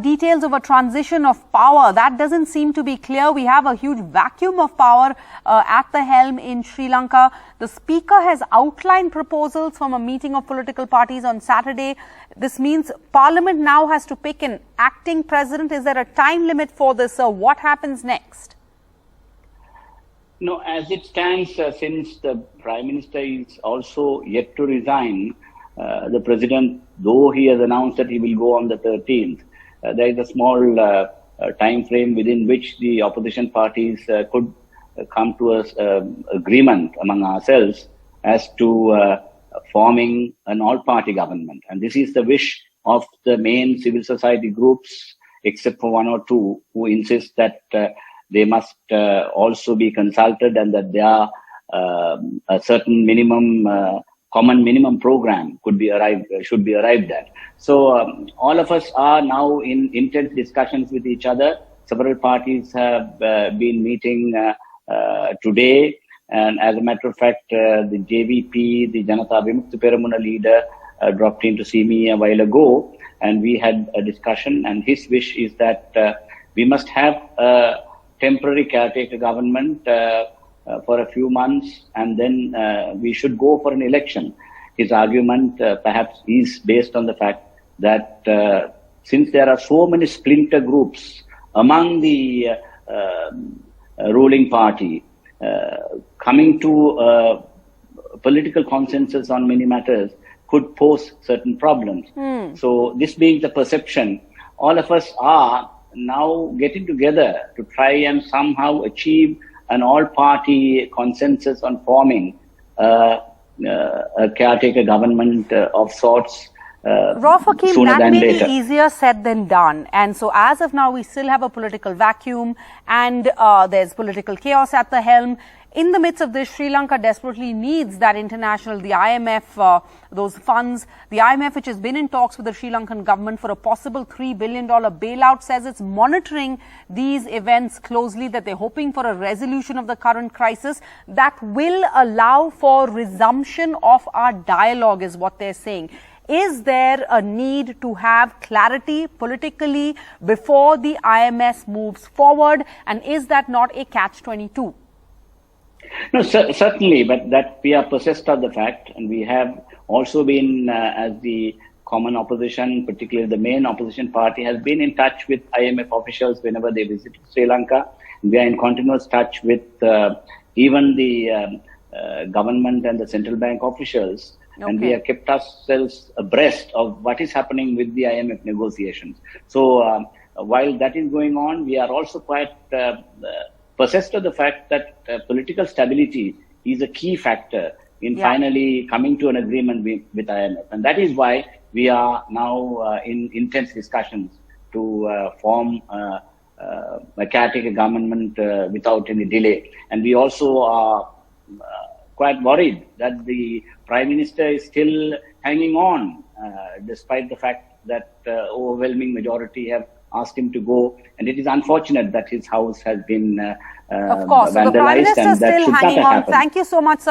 have details of a transition of power. That doesn't seem to be clear. We have a huge vacuum of power at the helm in Sri Lanka. The Speaker has outlined proposals from a meeting of political parties on Saturday. This means Parliament now has to pick an acting president. Is there a time limit for this? What happens next? No, as it stands, since the Prime Minister is also yet to resign, the President, though he has announced that he will go on the 13th, there is a small time frame within which the opposition parties could come to an agreement among ourselves as to forming an all-party government. And this is the wish of the main civil society groups, except for one or two who insist that they must also be consulted and that there are a certain minimum, common minimum program should be arrived at. So all of us are now in intense discussions with each other. Several parties have been meeting today. And as a matter of fact, the JVP, the Janata Vimukti Peramuna leader, dropped in to see me a while ago. And we had a discussion, and his wish is that we must have a temporary caretaker government for a few months, and then we should go for an election. His argument perhaps is based on the fact that since there are so many splinter groups among the ruling party, coming to political consensus on many matters could pose certain problems. So this being the perception, all of us are now getting together to try and somehow achieve an all-party consensus on forming a caretaker government of sorts. Rauff Hakeem, that may be easier said than done. And so as of now, we still have a political vacuum and there's political chaos at the helm. In the midst of this, Sri Lanka desperately needs that international, the IMF, those funds. The IMF, which has been in talks with the Sri Lankan government for a possible $3 billion bailout, says it's monitoring these events closely, that they're hoping for a resolution of the current crisis that will allow for resumption of our dialogue, is what they're saying. Is there a need to have clarity politically before the IMF moves forward? And is that not a catch-22? No, certainly, but that we are possessed of the fact, and we have also been, as the common opposition, particularly the main opposition party, has been in touch with IMF officials whenever they visit Sri Lanka. We are in continuous touch with even the government and the central bank officials. Okay. And we have kept ourselves abreast of what is happening with the IMF negotiations. So while that is going on, we are also quite possessed of the fact that political stability is a key factor in finally coming to an agreement with IMF. And that is why we are now in intense discussions to form a caretaker government without any delay. And we also are quite worried that the Prime Minister is still hanging on, despite the fact that overwhelming majority have asked him to go, and it is unfortunate that his house has been of course, so the Prime Minister is still hanging on. Thank you so much, sir.